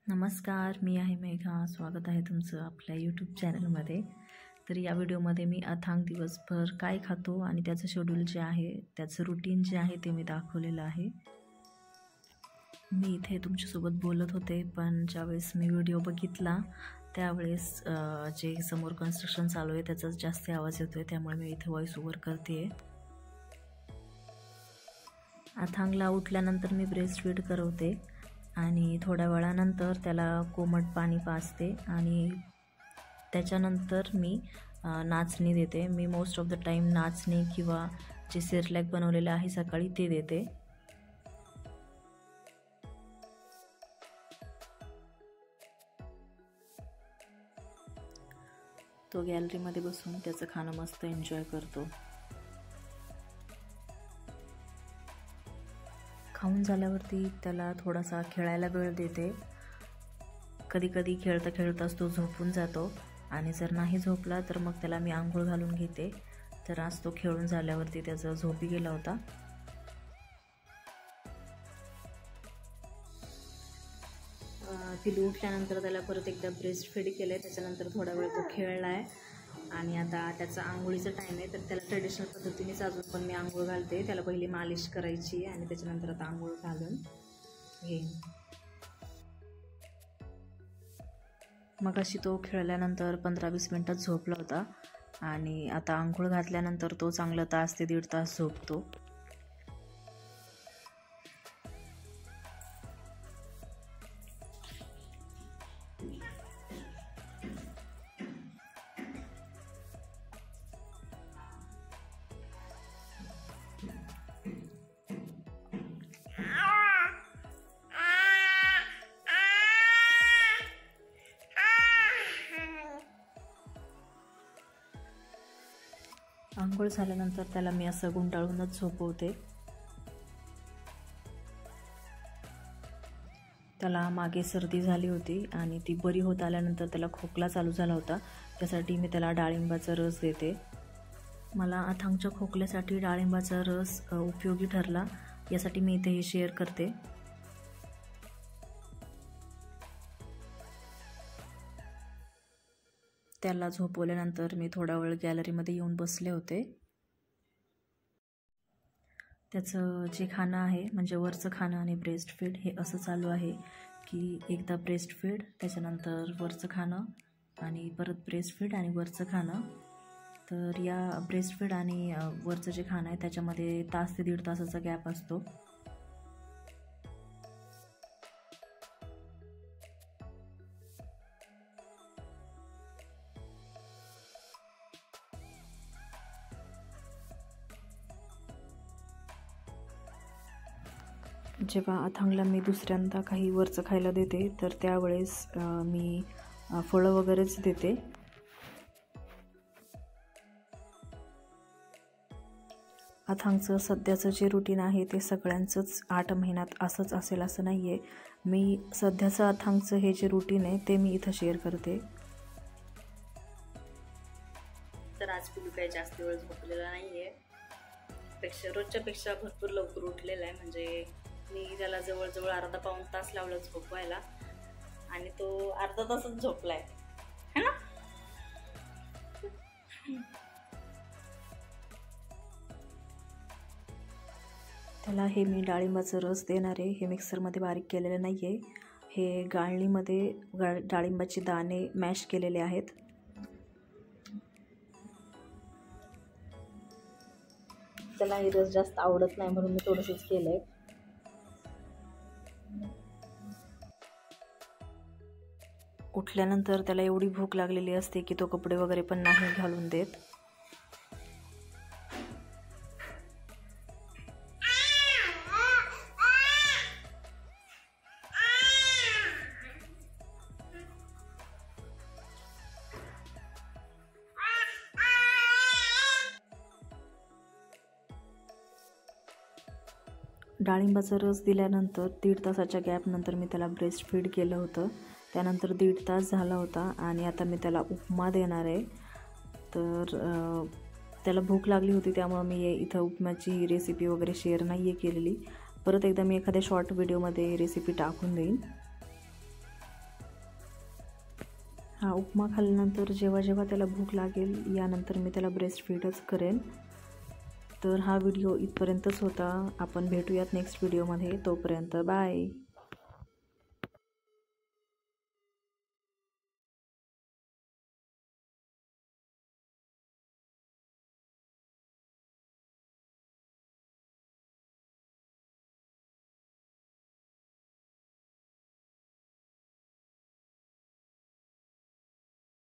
नमस्कार, मी आहे मेघा. स्वागत आहे तुमचं आपल्या यूट्यूब चॅनलमध्ये. तर या व्हिडिओमध्ये मी अथांग दिवसभर काय खातो आणि त्याचं शेड्यूल जे आहे, त्याचं रुटीन जे आहे ते मी दाखवलेलं आहे. मी इथे तुमच्यासोबत बोलत होते, पण ज्यावेळेस मी व्हिडिओ बघितला त्यावेळेस जे समोर कन्स्ट्रक्शन चालू आहे त्याचाच जास्त आवाज येतोय, त्यामुळे मी इथे व्हॉइस ओव्हर करते. अथांगला उठल्यानंतर मी ब्रेस्ट फीड करवते आणि थोड्या वेळानंतर त्याला कोमट पाणी पाजते आणि त्याच्यानंतर मी नाचणी देते. मी मोस्ट ऑफ द टाईम नाचणी किंवा जे सेरेलॅक बनवलेलं आहे सकाळी ते देते. तो गॅलरीमध्ये बसून त्याचं खाणं मस्त एन्जॉय करतो. खाऊन झाल्यावरती त्याला थोडासा खेळायला वेळ देते. कधी कधी खेळता खेळताच तो झोपून जातो आणि जर नाही झोपला तर मग त्याला मी आंघोळ घालून घेते. तर आज तो खेळून झाल्यावरती त्याचा झोपी गेला होता. पिलू उठल्यानंतर त्याला परत एकदा ब्रेस्ट फीड केलं आहे. त्याच्यानंतर थोडा वेळ तो खेळला आहे आणि आता त्याचा आंघोळीचा टाईम आहे. तर त्याला ट्रेडिशनल पद्धतीनेच अजून पण मी आंघोळ घालते. त्याला पहिली मालिश करायची आणि त्याच्यानंतर आता आंघोळ घालून घेईन. मगाशी तो खेळल्यानंतर 15-20 मिनटात झोपला होता आणि आता आंघोळ घातल्यानंतर तो चांगला तास ते 1.5 तास झोपतो. आंघोळ झाल्यानंतर त्याला मी असं गुंडाळूनच झोपवते. त्याला मागे सर्दी झाली होती आणि ती बरी होत आल्यानंतर त्याला खोकला चालू झाला होता. त्यासाठी मी त्याला डाळिंबाचा रस देते. मला अथांगच्या खोकल्यासाठी डाळिंबाचा रस उपयोगी ठरला, यासाठी मी इथे हे शेअर करते. त्याला झोपवल्यानंतर मी थोडा वेळ गॅलरीमध्ये येऊन बसले होते. त्याचं जे खाणं आहे म्हणजे वरचं खाणं आणि ब्रेस्ट फीड हे असं चालू आहे की एकदा ब्रेस्ट फीड, त्याच्यानंतर वरचं खाणं आणि परत ब्रेस्ट फीड आणि वरचं खाणं. तर या ब्रेस्ट फीड आणि वरचं जे खाणं आहे त्याच्यामध्ये 1 तास ते 1.5 तासाचा गॅप असतो. जेव्हा अथांगला मी दुसऱ्यांदा काही वरचं खायला देते तर त्यावेळेस मी फळं वगैरेच देते. अथांगचं सध्याचं जे रुटीन आहे ते सगळ्यांचंच 8 महिन्यात असंच असेल असं नाही आहे. मी सध्याचं अथांगचं हे जे रुटीन आहे ते मी इथं शेअर करते. तर आज पिलू काही जास्त वेळ झोपलेला नाही आहे. रोजच्यापेक्षा भरपूर लवकर उठलेला आहे. म्हणजे मी त्याला जवळजवळ अर्धा-पाऊण तास लावला झोपवायला आणि तो अर्धा तासच झोपलाय है ना. त्याला हे मी डाळिंबाचं रस देणार आहे. हे मिक्सरमध्ये बारीक केलेलं नाही आहे. हे गाळणीमध्ये डाळिंबाचे दाणे मॅश केलेले आहेत. त्याला हे रस जास्त आवडत नाही म्हणून मी थोडंसंच केलं आहे. उठल्यानंतर त्याला एवढी भूक लागलेली असते की तो कपडे वगैरे पण नाही घालून देत. डाळिंबाचा रस दिल्यानंतर 1.5 तासाच्या गॅपनंतर मी त्याला ब्रेस्ट फीड केलं होतं. त्यानंतर 1.5 तास झाला होता आणि आता मी त्याला उपमा देणार आहे. तर त्याला भूक लागली होती त्यामुळे मी इथं उपमाची रेसिपी वगैरे शेअर नाही आहे केलेली. परत एकदा मी एखाद्या शॉर्ट व्हिडिओमध्ये रेसिपी टाकून देईन. हा उपमा खाल्ल्यानंतर जेव्हा जेव्हा त्याला भूक लागेल यानंतर मी त्याला ब्रेस्ट फीडच करेन. तर हा व्हिडिओ इथपर्यंतच होता. आपण भेटूयात नेक्स्ट व्हिडिओमध्ये. तोपर्यंत बाय.